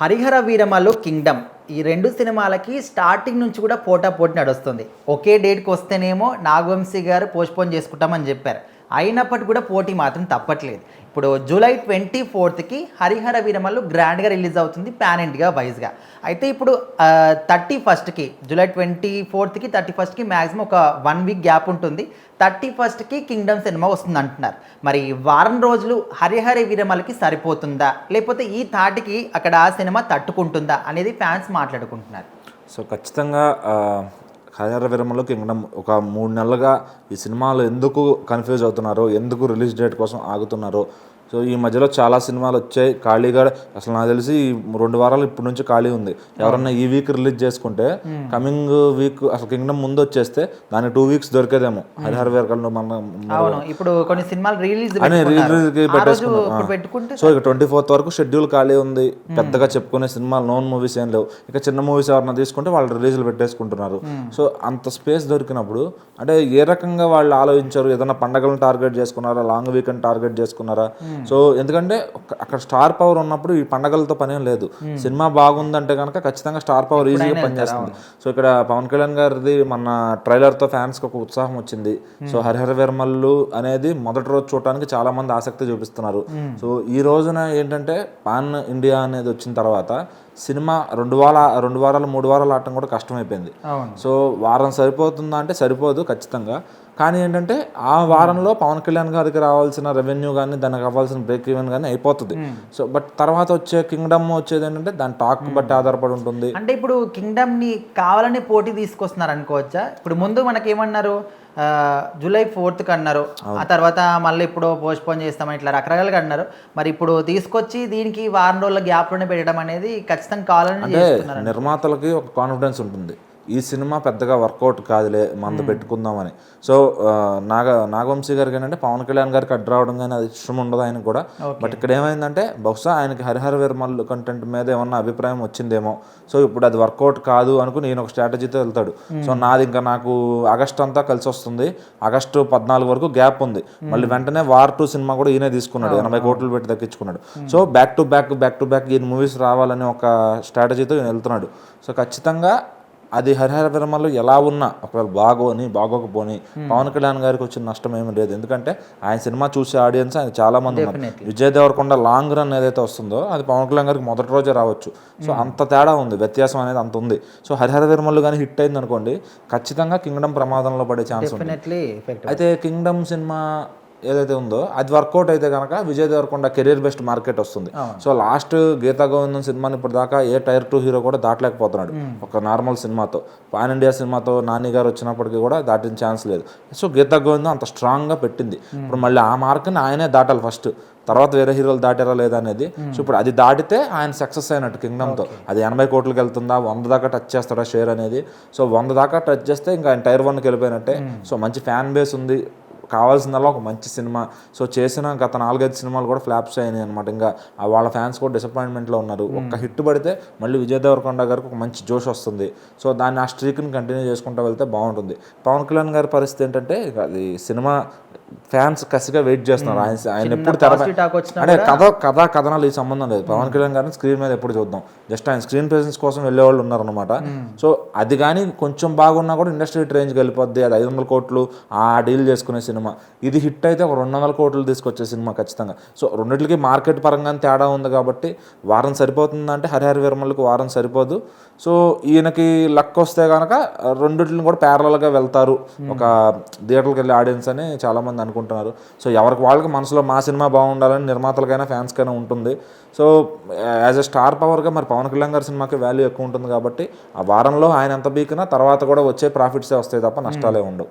Harihara Veeramallu Kingdom ఈ రెండు సినిమాలకి స్టార్టింగ్ నుంచి కూడా పోటాపోటీ నడుస్తుంది. ఒకే డేట్కి వస్తేనేమో నాగవంశీ గారు పోస్ట్పోన్ చేసుకుంటామని చెప్పారు. అయినప్పటికీ కూడా పోటీ మాత్రం తప్పట్లేదు. ఇప్పుడు జూలై 24కి హరిహర వీరమల్లు గ్రాండ్గా రిలీజ్ అవుతుంది పాన్ ఇండియా వైజ్గా. అయితే ఇప్పుడు 31కి జూలై 24కి 31కి మ్యాక్సిమం ఒక 1 వీక్ గ్యాప్ ఉంటుంది. 31కి కింగ్డమ్ సినిమా వస్తుంది అంటున్నారు. మరి వారం రోజులు హరిహర వీరమల్లుకి సరిపోతుందా, లేకపోతే ఈ తాటికి అక్కడ ఆ సినిమా తట్టుకుంటుందా అనేది ఫ్యాన్స్ మాట్లాడుకుంటున్నారు. సో ఖచ్చితంగా హరిహర వీరమల్లు కింగ్డమ్ ఒక 3 నెలలుగా ఈ సినిమాలు ఎందుకు కన్ఫ్యూజ్ అవుతున్నారో, ఎందుకు రిలీజ్ డేట్ కోసం ఆగుతున్నారో. సో ఈ మధ్యలో చాలా సినిమాలు వచ్చాయి ఖాళీగా. అసలు నాకు తెలిసి 2 వారాలు ఇప్పటి నుంచి ఖాళీ ఉంది. ఎవరన్నా ఈ వీక్ రిలీజ్ చేసుకుంటే కమింగ్ వీక్ అసలు కింగ్డమ్ ముందు వచ్చేస్తే దానికి 2 వీక్స్ దొరికేదేమో. హరిహర వీరమల్లు ఇప్పుడు కొన్ని సినిమాలు రిలీజ్ పెట్టుకుంటే సో ఇక 24th వరకు షెడ్యూల్ ఖాళీ ఉంది. పెద్దగా చెప్పుకునే సినిమాలు నోన్ మూవీస్ ఏం లేవు. ఇక చిన్న మూవీస్ ఎవరన్నా తీసుకుంటే వాళ్ళు రిలీజ్లు పెట్టేసుకుంటున్నారు. సో అంత స్పేస్ దొరికినప్పుడు అంటే ఏ రకంగా వాళ్ళు ఆలోచించారు? ఏదైనా పండగలను టార్గెట్ చేసుకున్నారా, లాంగ్ వీకెండ్ టార్గెట్ చేసుకున్నారా? సో ఎందుకంటే అక్కడ స్టార్ పవర్ ఉన్నప్పుడు ఈ పండగలతో పనేం లేదు. సినిమా బాగుందంటే కనుక ఖచ్చితంగా స్టార్ పవర్ ఈజీగా పనిచేస్తుంది. సో ఇక్కడ పవన్ కళ్యాణ్ గారిది మన ట్రైలర్తో ఫ్యాన్స్కి ఒక ఉత్సాహం వచ్చింది. సో హరిహర వీరమల్లు అనేది మొదటి రోజు చూడటానికి చాలా మంది ఆసక్తి చూపిస్తున్నారు. సో ఈ రోజున ఏంటంటే పాన్ ఇండియా అనేది వచ్చిన తర్వాత సినిమా 2 వారాలు 3 వారాలు ఆడటం కూడా కష్టమైపోయింది. సో వారం సరిపోతుందా అంటే సరిపోదు ఖచ్చితంగా. కానీ ఏంటంటే ఆ వారంలో పవన్ కళ్యాణ్ గారికి రావాల్సిన రెవెన్యూ కానీ, దానికి అవ్వాల్సిన బ్రేక్ ఈవెన్ కానీ అయిపోతుంది. సో బట్ తర్వాత వచ్చే కింగ్డమ్ వచ్చేది ఏంటంటే దాని టాక్ బట్టి ఆధారపడి ఉంటుంది. అంటే ఇప్పుడు కింగ్డమ్ని కావాలని పోటీ తీసుకొస్తున్నారు అనుకోవచ్చా? ఇప్పుడు ముందు మనకి ఏమన్నారు, జూలై 4కి అన్నారు, ఆ తర్వాత మళ్ళీ ఇప్పుడు పోస్ట్పోన్ చేస్తామని ఇట్లా రకరకాలుగా అన్నారు. మరి ఇప్పుడు తీసుకొచ్చి దీనికి వారం రోజుల గ్యాప్లోనే పెట్టడం అనేది ఖచ్చితంగా కావాలని చేస్తున్నారు. నిర్మాతలకి ఒక కాన్ఫిడెన్స్ ఉంటుంది, ఈ సినిమా పెద్దగా వర్కౌట్ కాదులే మందు పెట్టుకుందామని. సో నాగవంశీ గారికి ఏంటంటే పవన్ కళ్యాణ్ గారికి అడ్డు రావడం కానీ అది ఇష్టం ఉండదు ఆయన కూడా. బట్ ఇక్కడ ఏమైందంటే బహుశా ఆయనకి హరిహర వీరమల్లు కంటెంట్ మీద ఏమన్నా అభిప్రాయం వచ్చిందేమో. సో ఇప్పుడు అది వర్కౌట్ కాదు అనుకుని ఈయన ఒక స్ట్రాటజీతో వెళ్తాడు. సో నాకు ఆగస్ట్ అంతా కలిసి వస్తుంది, ఆగస్టు 14 వరకు గ్యాప్ ఉంది. మళ్ళీ వెంటనే వార్ 2 సినిమా కూడా ఈయనే తీసుకున్నాడు, 80 కోట్లు పెట్టి దక్కించుకున్నాడు. సో బ్యాక్ టు బ్యాక్ ఈయన మూవీస్ రావాలని ఒక స్ట్రాటజీతో ఈయన వెళ్తున్నాడు. సో ఖచ్చితంగా అది హరిహర వీరమల్లు ఎలా ఉన్నా ఒకవేళ బాగోకపోని పవన్ కళ్యాణ్ గారికి వచ్చిన నష్టం ఏమీ లేదు. ఎందుకంటే ఆయన సినిమా చూసే ఆడియన్స్ ఆయన చాలా మంది ఉన్నారు. విజయ్ దేవరకొండ లాంగ్ రన్ ఏదైతే వస్తుందో అది పవన్ కళ్యాణ్ గారికి మొదటి రోజే రావచ్చు. సో అంత తేడా ఉంది, వ్యత్యాసం అనేది అంత ఉంది. సో హరిహర వీరమల్లు కానీ హిట్ అయింది అనుకోండి, ఖచ్చితంగా కింగ్డమ్ ప్రమాదంలో పడే ఛాన్స్ ఉంది. అయితే కింగ్డమ్ సినిమా ఏదైతే ఉందో అది వర్కౌట్ అయితే కనుక Vijay Deverakonda career best market వస్తుంది. సో లాస్ట్ గీతా గోవిందం సినిమాని ఇప్పుడు దాకా ఏ టైర్ 2 హీరో కూడా దాటలేకపోతున్నాడు ఒక నార్మల్ సినిమాతో. పాన్ ఇండియా సినిమాతో నాని గారు వచ్చినప్పటికీ కూడా దాటిన ఛాన్స్ లేదు. సో గీతా గోవిందం అంత స్ట్రాంగ్గా పెట్టింది. ఇప్పుడు మళ్ళీ ఆ మార్క్ని ఆయనే దాటాలి ఫస్ట్, తర్వాత వేరే హీరోలు దాటారా లేదా అనేది. సో ఇప్పుడు అది దాటితే ఆయన సక్సెస్ అయినట్టు కింగ్డమ్తో. అది 80 కోట్లకి వెళ్తుందా, 100 దాకా టచ్ చేస్తాడా షేర్ అనేది. సో 100 దాకా టచ్ చేస్తే ఇంకా ఆయన టైర్ 1కి వెళ్ళిపోయినట్టే. సో మంచి ఫ్యాన్ బేస్ ఉంది, కావాల్సిందల్లా ఒక మంచి సినిమా. సో చేసిన గత 4-5 సినిమాలు కూడా ఫ్లాప్స్ అయినాయి అనమాట. ఇంకా వాళ్ళ ఫ్యాన్స్ కూడా డిసప్పాయింట్మెంట్లో ఉన్నారు. ఒక్క హిట్ పడితే మళ్ళీ విజయ్ దేవరకొండ గారికి ఒక మంచి జోష్ వస్తుంది. సో దాన్ని ఆ స్ట్రీక్ని కంటిన్యూ చేసుకుంటూ వెళ్తే బాగుంటుంది. పవన్ కళ్యాణ్ గారి పరిస్థితి ఏంటంటే అది సినిమా ఫ్యాన్స్ కసిగా వెయిట్ చేస్తున్నారు. ఆయన ఎప్పుడు అంటే కథనాలు ఈ సంబంధం లేదు. పవన్ కళ్యాణ్ గారిని స్క్రీన్ మీద ఎప్పుడు చూద్దాం, జస్ట్ ఆయన స్క్రీన్ ప్రెజెన్స్ కోసం వెళ్ళేవాళ్ళు ఉన్నారనమాట. సో అది కానీ కొంచెం బాగున్నా కూడా ఇండస్ట్రీ రేంజ్కి వెళ్ళిపోద్ది. అది 500 కోట్లు ఆ డీల్ చేసుకునే సినిమా. ఇది హిట్ అయితే ఒక 200 కోట్లు తీసుకొచ్చే సినిమా ఖచ్చితంగా. సో రెండింటికి మార్కెట్ పరంగా తేడా ఉంది కాబట్టి వారం సరిపోతుందంటే హరిహర వీరమల్లుకి వారం సరిపోదు. సో ఈయనకి లక్ వస్తే కనుక రెండింటిని కూడా ప్యారలల్గా వెళ్తారు ఒక థియేటర్కి వెళ్ళే ఆడియన్స్ అని చాలామంది అనుకుంటున్నారు. సో ఎవరికి వాళ్ళకి మనసులో మా సినిమా బాగుండాలని నిర్మాతలకైనా ఫ్యాన్స్కైనా ఉంటుంది. సో యాజ్ ఎ స్టార్ పవర్గా మరి పవన్ కళ్యాణ్ గారి సినిమాకి వాల్యూ ఎక్కువ ఉంటుంది కాబట్టి ఆ వారంలో ఆయన ఎంత బీకినా తర్వాత కూడా వచ్చే ప్రాఫిట్సే వస్తాయి తప్ప నష్టాలే ఉండవు.